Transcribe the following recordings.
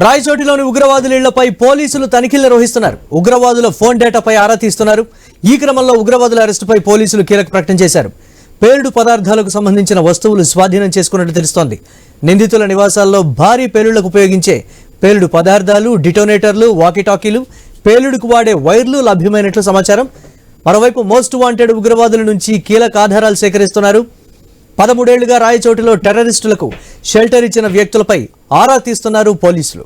రాయచోటిలోని ఉగ్రవాదుల ఇళ్లపై పోలీసులు తనిఖీలు నిర్వహిస్తున్నారు. ఉగ్రవాదుల ఫోన్ డేటాపై ఆరా తీస్తున్నారు. ఈ క్రమంలో ఉగ్రవాదుల అరెస్టుపై పోలీసులు కీలక ప్రకటన చేశారు. పేలుడు పదార్థాలకు సంబంధించిన వస్తువులు స్వాధీనం చేసుకున్నట్టు తెలుస్తోంది. నిందితుల నివాసాల్లో భారీ పేలుళ్లకు ఉపయోగించే పేలుడు పదార్థాలు, డిటోనేటర్లు, వాకీటాకీలు, పేలుడుకు వాడే వైర్లు లభ్యమైనట్లు సమాచారం. మరోవైపు మోస్ట్ వాంటెడ్ ఉగ్రవాదుల నుంచి కీలక ఆధారాలు సేకరిస్తున్నారు. 13 ఏళ్లుగా రాయచోటిలో టెర్రరిస్టులకు షెల్టర్ ఇచ్చిన వ్యక్తులపై ఆరా తీస్తున్నారు పోలీసులు.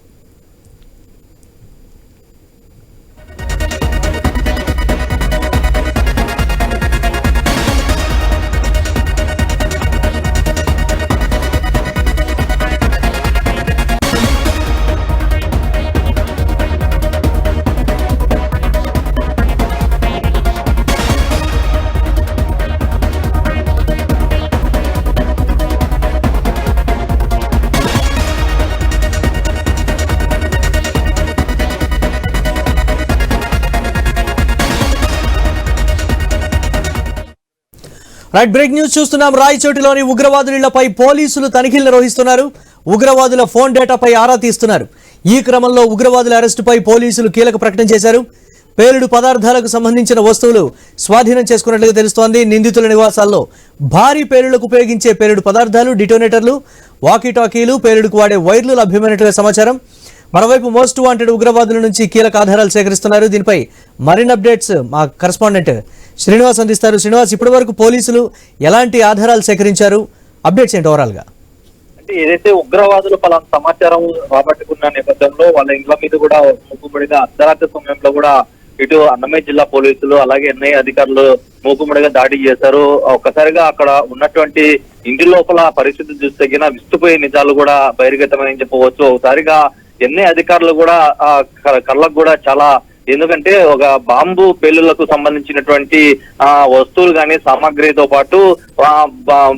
రైట్, బ్రేక్ న్యూస్ చూస్తున్నాం. రాయచోటిలోని ఉగ్రవాదుల ఇళ్లపై పోలీసులు తనిఖీలు నిర్వహిస్తున్నారు. ఉగ్రవాదుల ఫోన్ డేటాపై ఆరా తీస్తున్నారు. ఈ క్రమంలో ఉగ్రవాదుల అరెస్టుపై పోలీసులు కీలక ప్రకటన చేశారు. పేలుడు పదార్థాలకు సంబంధించిన వస్తువులు స్వాధీనం చేసుకున్నట్లుగా తెలుస్తోంది. నిందితుల నివాసాల్లో భారీ పేలుళ్లకు ఉపయోగించే పేలుడు పదార్థాలు, డిటోనేటర్లు, వాకీటాకీలు, పేలుడుకు వాడే వైర్లు లభ్యమైనట్లుగా సమాచారం. మరోవైపు మోస్ట్ వాంటెడ్ ఉగ్రవాదుల నుంచి కీలక ఆధారాలు సేకరిస్తున్నారు. దీనిపై మరిన్ని అప్డేట్స్ మా కరెస్పాండెంట్ శ్రీనివాస్ అందిస్తారు. శ్రీనివాస్, ఇప్పటి వరకు పోలీసులు ఎలాంటి ఆధారాలు సేకరించారు? అప్డేట్స్ ఏంటి ఓవరాల్ గా? అంటే ఏదైతే ఉగ్రవాదులు పలానా సమాచారం రాబట్టుకున్న నేపథ్యంలో వాళ్ళ ఇండ్ల మీద కూడా మూకుబడిగా అర్ధరాత్రి సమయంలో కూడా ఇటు అన్నమయ్య జిల్లా పోలీసులు అలాగే ఎన్ఐఏ అధికారులు మూకుముడిగా దాడి చేశారు. ఒక్కసారిగా అక్కడ ఉన్నటువంటి ఇంటి లోపల పరిస్థితి చూస్తే విస్తుపోయే నిజాలు కూడా బహిర్గతమని చెప్పవచ్చు. ఒకసారిగా ఎన్ఐఏ అధికారులు కూడా కళ్ళకు కూడా చాలా, ఎందుకంటే ఒక బాంబు పేలుళ్లకు సంబంధించినటువంటి వస్తువులు కానీ సామాగ్రితో పాటు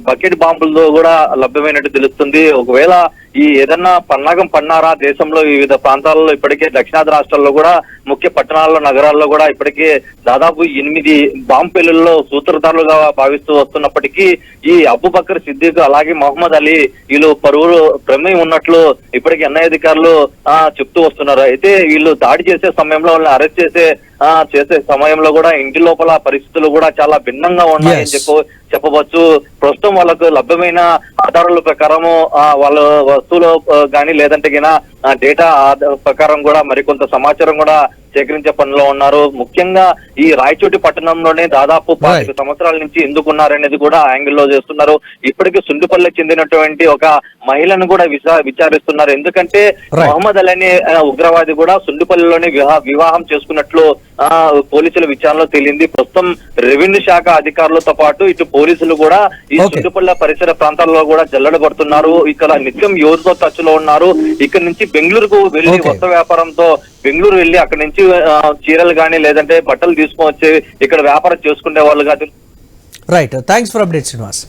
బకెట్ బాంబులతో కూడా లభ్యమైనట్టు తెలుస్తుంది. ఒకవేళ ఈ ఏదన్నా పన్నాగం పన్నారా దేశంలో వివిధ ప్రాంతాలలో ఇప్పటికే దక్షిణాది రాష్ట్రాల్లో కూడా ముఖ్య పట్టణాల్లో నగరాల్లో కూడా ఇప్పటికే దాదాపు 8 బాంబు పేలుళ్లలో సూత్రధారులుగా భావిస్తూ వస్తున్నప్పటికీ ఈ అబూబకర్ సిద్దిక్ అలాగే మహమ్మద్ అలీ వీళ్ళు పరువులు ప్రమేయం ఉన్నట్లు ఇప్పటికీ ఎన్ఐఏ అధికారులు చెప్తూ వస్తున్నారు. అయితే వీళ్ళు దాడి చేసే సమయంలో వాళ్ళని అరెస్ట్ చేసే సమయంలో కూడా ఇంటి లోపల పరిస్థితులు కూడా చాలా భిన్నంగా ఉన్నాయని చెప్పవచ్చు. ప్రస్తుతం వాళ్ళకు లభ్యమైన ఆధారాల ప్రకారము వాళ్ళ వస్తువులు కానీ లేదంటే డేటా ప్రకారం కూడా మరికొంత సమాచారం కూడా సేకరించే పనిలో ఉన్నారు. ముఖ్యంగా ఈ రాయచోటి పట్టణంలోనే దాదాపు 5 సంవత్సరాల నుంచి ఎందుకున్నారనేది కూడా యాంగిల్లో చేస్తున్నారు. ఇప్పటికీ సుండిపల్లికి చెందినటువంటి ఒక మహిళను కూడా విచారిస్తున్నారు. ఎందుకంటే మహమ్మద్ అలీ అనే ఉగ్రవాది కూడా సుండిపల్లిలోనే వివాహం చేసుకున్నట్లు పోలీసుల విచారణలో తేలింది. ప్రస్తుతం రెవెన్యూ శాఖ అధికారులతో పాటు ఇటు పోలీసులు కూడా ఈ సుండిపల్లి పరిసర ప్రాంతాల్లో కూడా జల్లెడబడుతున్నారు. ఇక్కడ నిత్యం ఎవరితో టచ్ లో ఉన్నారు. ఇక్కడ నుంచి బెంగళూరుకు వెళ్లి వస్త్ర వ్యాపారంతో బెంగళూరు వెళ్లి అక్కడి నుంచి చీరలు కానీ లేదంటే బట్టలు తీసుకొని వచ్చి ఇక్కడ వ్యాపారం చేసుకునే వాళ్ళు కాదు. Right, thanks for update Srinivas.